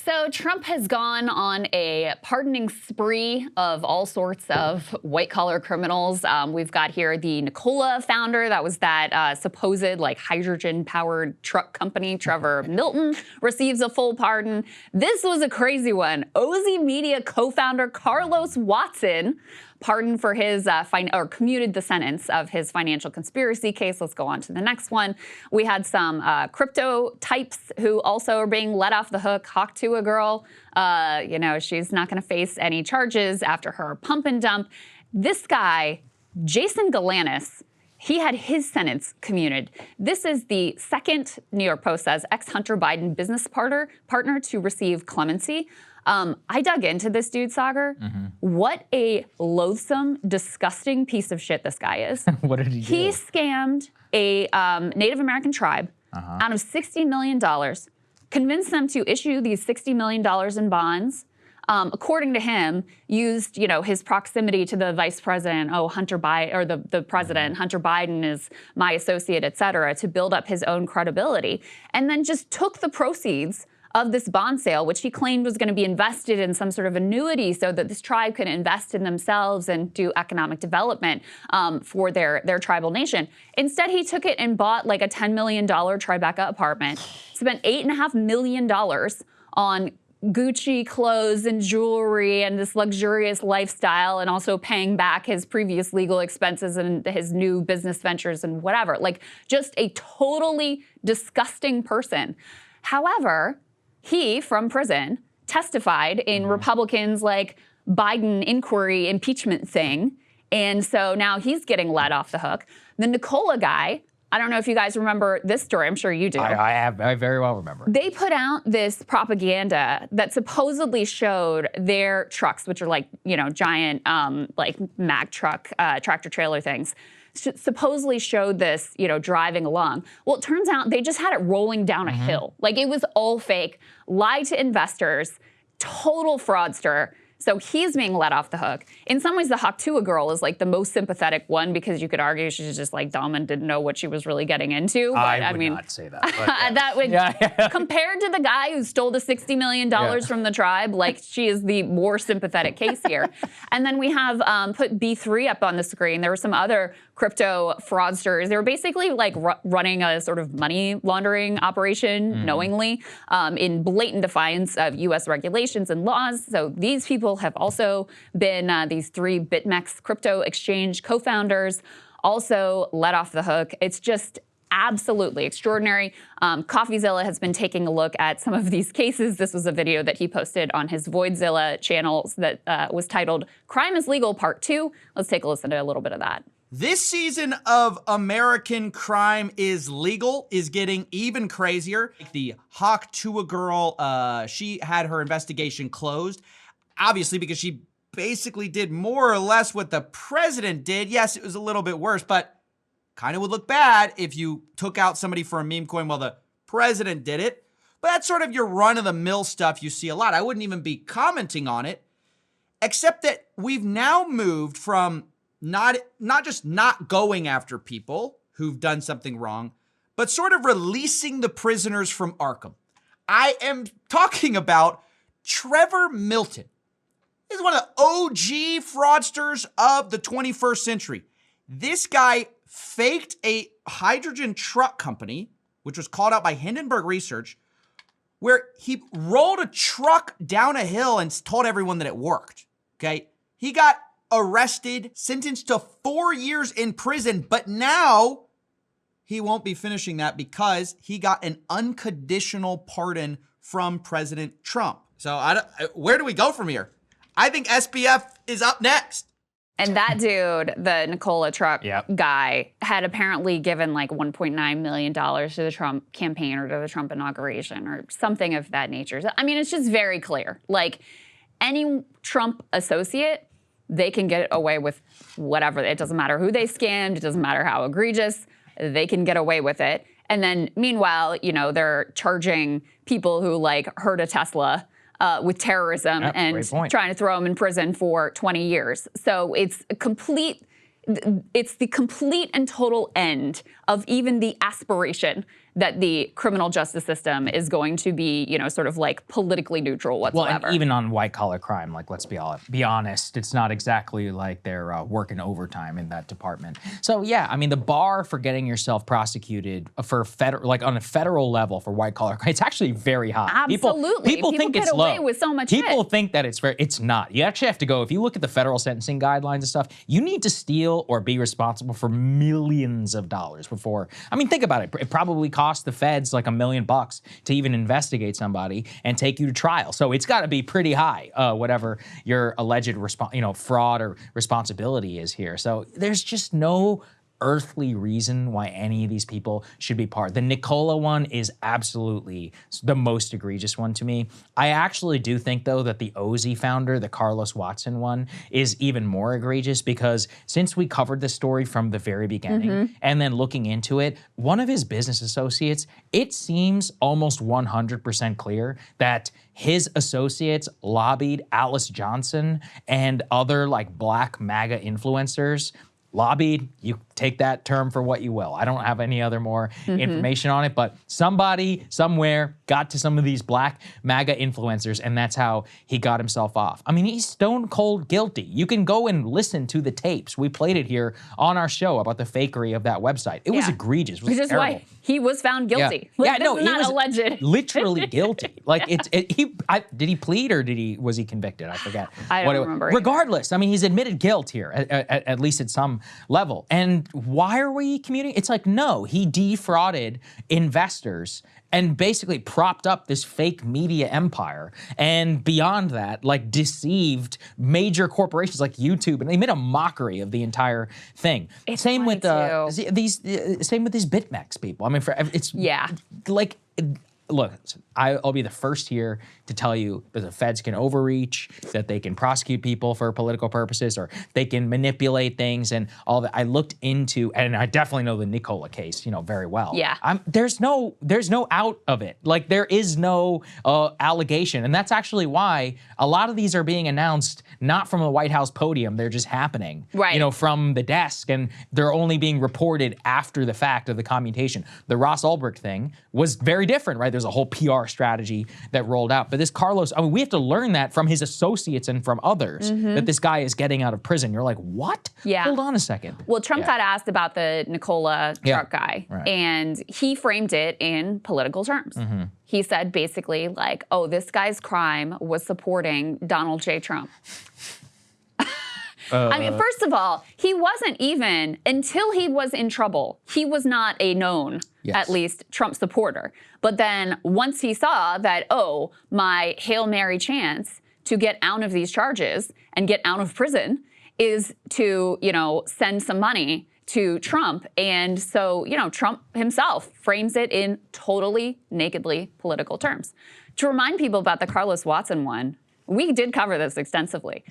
So Trump has gone on a pardoning spree of all sorts of white-collar criminals. We've got here the Nikola founder, that was that supposed like hydrogen-powered truck company. Trevor Milton receives a full pardon. This was a crazy one. Ozy Media co-founder Carlos Watson pardoned for his or commuted the sentence of his financial conspiracy case. Let's go on to the next one. We had some crypto types who also are being let off the hook. Hawk to a girl, you know, she's not going to face any charges after her pump and dump. This guy, Jason Galanis, he had his sentence commuted. This is the second, New York Post says, ex-Hunter Biden business partner to receive clemency. I dug into this dude, Saagar. What a loathsome, disgusting piece of shit this guy is. What did he do? He scammed a Native American tribe out of $60 million, convinced them to issue these $60 million in bonds. According to him, used his proximity to the vice president, Hunter Biden, or the president, Hunter Biden is my associate, et cetera, to build up his own credibility, and then just took the proceeds of this bond sale, which he claimed was going to be invested in some sort of annuity so that this tribe could invest in themselves and do economic development for their tribal nation. Instead, he took it and bought like a $10 million Tribeca apartment, spent $8.5 million on Gucci clothes and jewelry and this luxurious lifestyle, and also paying back his previous legal expenses and his new business ventures and whatever. Like, just a totally disgusting person. However, he, from prison, testified in Republicans' like Biden inquiry impeachment thing. And so now he's getting let off the hook. The Nikola guy, I don't know if you guys remember this story. I'm sure you do. I very well remember. They put out this propaganda that supposedly showed their trucks, which are like, giant like Mack truck, tractor trailer things, supposedly showed this, driving along. Well, it turns out they just had it rolling down a hill. Like, it was all fake, lied to investors, total fraudster. So he's being let off the hook. In some ways, the Hawk to a girl is like the most sympathetic one, because you could argue she's just like dumb and didn't know what she was really getting into. But I mean, not say that. But, yeah. That would, compared to the guy who stole the $60 million from the tribe, like, she is the more sympathetic case here. And then we have put B3 up on the screen. There were some other crypto fraudsters. They were basically like running a sort of money laundering operation knowingly in blatant defiance of U.S. regulations and laws. So these people have also been, these three BitMEX crypto exchange co-founders, also let off the hook. It's just absolutely extraordinary. Coffeezilla has been taking a look at some of these cases. This was a video that he posted on his Voidzilla channel that was titled "Crime is Legal Part 2. Let's take a listen to a little bit of that. This season of American Crime is Legal is getting even crazier. The Hawk to a girl, she had her investigation closed, obviously because she basically did more or less what the president did. Yes, it was a little bit worse, but kind of would look bad if you took out somebody for a meme coin while the president did it. But that's sort of your run-of-the-mill stuff you see a lot. I wouldn't even be commenting on it, except that we've now moved from not just not going after people who've done something wrong, but sort of releasing the prisoners from Arkham. I am talking about Trevor Milton. He's one of the OG fraudsters of the 21st century. This guy faked a hydrogen truck company, which was called out by Hindenburg Research, where he rolled a truck down a hill and told everyone that it worked, okay? He got arrested, sentenced to 4 years in prison, but now he won't be finishing that because he got an unconditional pardon from President Trump. So where do we go from here? I think SBF is up next. And that dude, the Nikola truck guy, had apparently given like $1.9 million to the Trump campaign or to the Trump inauguration or something of that nature. I mean, it's just very clear. Like, any Trump associate, they can get away with whatever. It doesn't matter who they scammed. It doesn't matter how egregious. They can get away with it. And then meanwhile, they're charging people who like hurt a Tesla with terrorism and trying to throw them in prison for 20 years. So it's the complete and total end of even the aspiration that the criminal justice system is going to be, you know, sort of like politically neutral whatsoever. Well, and even on white-collar crime, like, let's be honest, it's not exactly like they're working overtime in that department. So, yeah, I mean, the bar for getting yourself prosecuted for like on a federal level for white-collar crime, it's actually very high. Absolutely. People think get it's away low. with so much People shit. think that it's not. You actually have to go, if you look at the federal sentencing guidelines and stuff, you need to steal or be responsible for millions of dollars before. I mean, think about it. It probably cost the feds like $1 million to even investigate somebody and take you to trial. So it's got to be pretty high, whatever your alleged fraud or responsibility is here. So there's just no earthly reason why any of these people should be part. The Nicola one is absolutely the most egregious one to me. I actually do think, though, that the Ozy founder, the Carlos Watson one, is even more egregious because since we covered this story from the very beginning and then looking into it, one of his business associates, it seems almost 100% clear that his associates lobbied Alice Johnson and other like black MAGA influencers. Lobbied, you take that term for what you will. I don't have any other more information on it, but somebody somewhere got to some of these black MAGA influencers, and that's how he got himself off. I mean, he's stone cold guilty. You can go and listen to the tapes. We played it here on our show about the fakery of that website. It was egregious. It was Which is terrible. why he was found guilty. Like, this is he not was alleged. literally guilty. Like did he plead or was he convicted? I forget. I don't remember. Regardless, I mean, he's admitted guilt here, at least at some level. And why are we communicating? It's like, no, he defrauded investors and basically propped up this fake media empire. And beyond that, like deceived major corporations like YouTube, and they made a mockery of the entire thing. Same with these BitMEX people. I mean, like, look, I'll be the first here to tell you that the feds can overreach, that they can prosecute people for political purposes, or they can manipulate things and all that. I looked into, and I definitely know the Nicola case, very well. Yeah. There's no out of it. Like, there is no allegation. And that's actually why a lot of these are being announced not from a White House podium. They're just happening, right, from the desk, and they're only being reported after the fact of the commutation. The Ross Ulbricht thing was very different, right? There's a whole PR strategy that rolled out. But this Carlos, I mean, we have to learn that from his associates and from others, that this guy is getting out of prison. You're like, what? Yeah. Hold on a second. Well, Trump got asked about the Nicola truck guy, and he framed it in political terms. He said basically like, oh, this guy's crime was supporting Donald J. Trump. I mean, first of all, he wasn't even, until he was in trouble, he was not a known, at least, Trump supporter. But then once he saw that, oh, my Hail Mary chance to get out of these charges and get out of prison is to, send some money to Trump. And so, Trump himself frames it in totally nakedly political terms. To remind people about the Carlos Watson one, we did cover this extensively.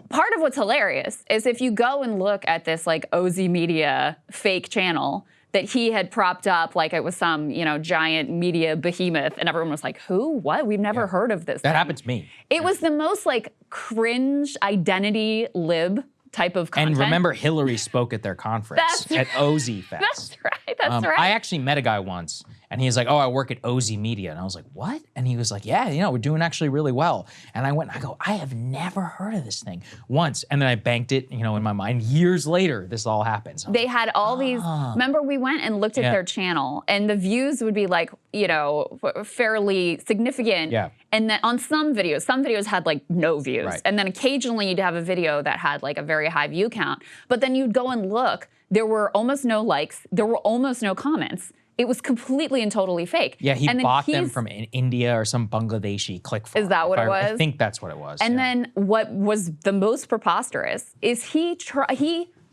Part of what's hilarious is if you go and look at this like Ozy Media fake channel that he had propped up like it was some, giant media behemoth, and everyone was like, who? What? We've never heard of this. That happened to me. It was the most like cringe identity lib type of content. And remember, Hillary spoke at their conference at Ozy Fest. That's right. That's right. I actually met a guy once, and he was like, oh, I work at Ozy Media. And I was like, what? And he was like, yeah, we're doing actually really well. And I went, I have never heard of this thing once. And then I banked it, in my mind. Years later, this all happens. They had all these, remember we went and looked at their channel, and the views would be like, fairly significant. Yeah. And then on some videos had like no views. Right. And then occasionally you'd have a video that had like a very high view count. But then you'd go and look, there were almost no likes, there were almost no comments. It was completely and totally fake. Yeah, he bought them from India or some Bangladeshi click farm. Is that what it was? I think that's what it was. And then what was the most preposterous is he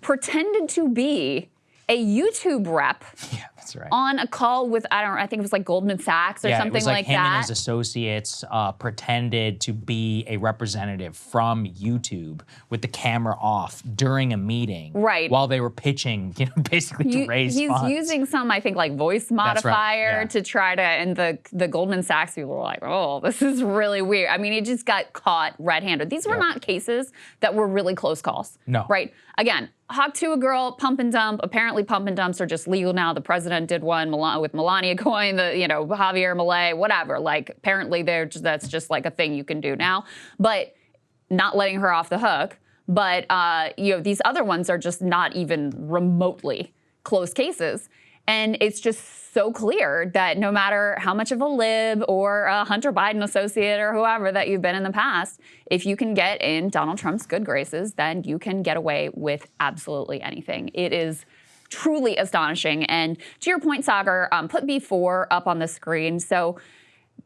pretended to be a YouTube rep. Yeah, that's right. On a call with, I think it was like Goldman Sachs or something like that. Him and his associates pretended to be a representative from YouTube with the camera off during a meeting. Right. While they were pitching, basically to raise funds. He's using some, I think, like voice modifier to try to, and the Goldman Sachs people were like, oh, this is really weird. I mean, he just got caught red-handed. These were not cases that were really close calls. No. Right? Again, Hawk to a girl, pump and dump. Apparently, pump and dumps are just legal now. The president did one with Melania going, Javier Milei, whatever. Like, apparently, that's just like a thing you can do now. But not letting her off the hook. But these other ones are just not even remotely close cases. And it's just so clear that no matter how much of a lib or a Hunter Biden associate or whoever that you've been in the past, if you can get in Donald Trump's good graces, then you can get away with absolutely anything. It is truly astonishing. And to your point, Saagar, put B4 up on the screen. So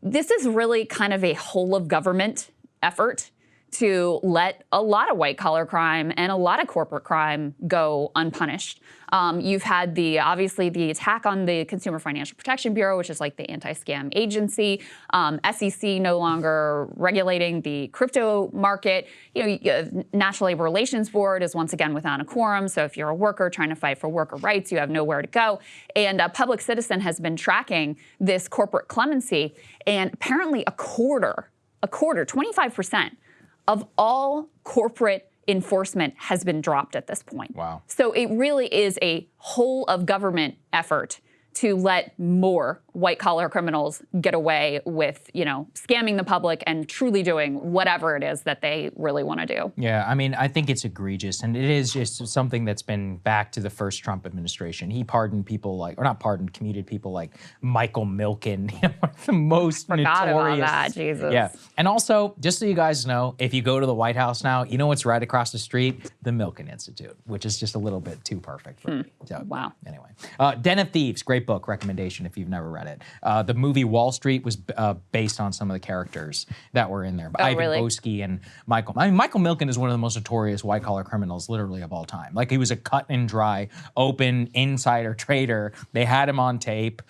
this is really kind of a whole of government effort to let a lot of white-collar crime and a lot of corporate crime go unpunished. You've had obviously the attack on the Consumer Financial Protection Bureau, which is like the anti-scam agency. SEC no longer regulating the crypto market. National Labor Relations Board is once again without a quorum. So if you're a worker trying to fight for worker rights, you have nowhere to go. And Public Citizen has been tracking this corporate clemency, and apparently a quarter, 25%. Of all corporate enforcement has been dropped at this point. Wow. So it really is a whole of government effort to let more white-collar criminals get away with, scamming the public and truly doing whatever it is that they really want to do. Yeah, I mean, I think it's egregious, and it is just something that's been back to the first Trump administration. He pardoned people commuted people like Michael Milken, one of the most Forgot notorious. about that, Jesus. Yeah, and also, just so you guys know, if you go to the White House now, you know what's right across the street? The Milken Institute, which is just a little bit too perfect for me. So, wow. Anyway, Den of Thieves, great book recommendation if you've never read it. The movie Wall Street was based on some of the characters that were in there. Ivan really? Boesky and Michael. I mean, Michael Milken is one of the most notorious white-collar criminals, literally, of all time. Like, he was a cut and dry, open insider trader. They had him on tape.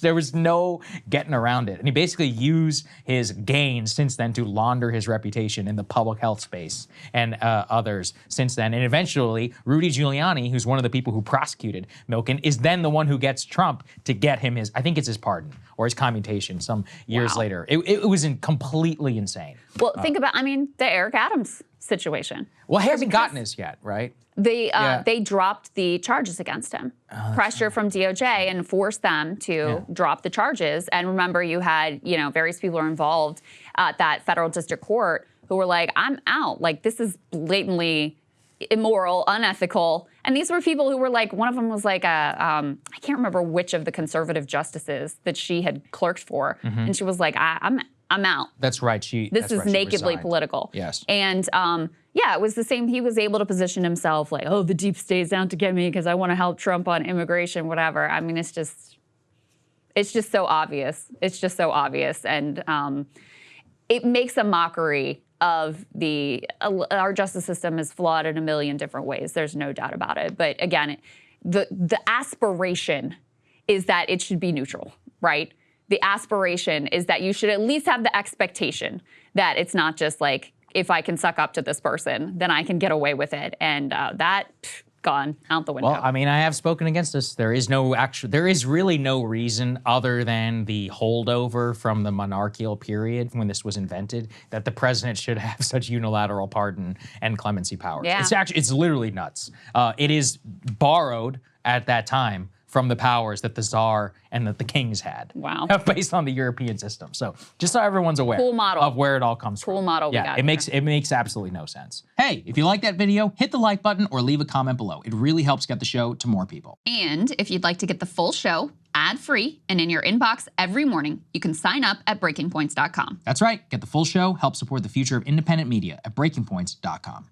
There was no getting around it. And he basically used his gains since then to launder his reputation in the public health space and others since then. And eventually, Rudy Giuliani, who's one of the people who prosecuted Milken, is then the one who gets Trump to get him I think it's his pardon or his commutation some years later. It was completely insane. Well, think about, the Eric Adams situation. Well, he hasn't gotten his yet, right? They dropped the charges against him. Pressure from DOJ and forced them to drop the charges. And remember, you had, various people who were involved at that federal district court who were like, I'm out. Like, this is blatantly immoral, unethical. And these were people who were like, one of them was like I can't remember which of the conservative justices that she had clerked for. And she was like, I'm out. That's right. This is nakedly political. Yes. And it was the same. He was able to position himself like, oh, the deep state's out to get me because I want to help Trump on immigration, whatever. I mean, it's just so obvious. It's just so obvious. And it makes a mockery of our justice system is flawed in a million different ways. There's no doubt about it. But again, the aspiration is that it should be neutral, right? The aspiration is that you should at least have the expectation that it's not just like, if I can suck up to this person, then I can get away with it. And gone out the window. Well, I mean, I have spoken against this. There is really no reason other than the holdover from the monarchical period when this was invented that the president should have such unilateral pardon and clemency powers. Yeah. It's literally nuts. It is borrowed at that time from the powers that the Tsar and that the kings had. Wow. Based on the European system. So just so everyone's aware of where it all comes from. Cool model. Yeah, it makes absolutely no sense. Hey, if you like that video, hit the like button or leave a comment below. It really helps get the show to more people. And if you'd like to get the full show ad-free and in your inbox every morning, you can sign up at breakingpoints.com. That's right. Get the full show, help support the future of independent media at breakingpoints.com.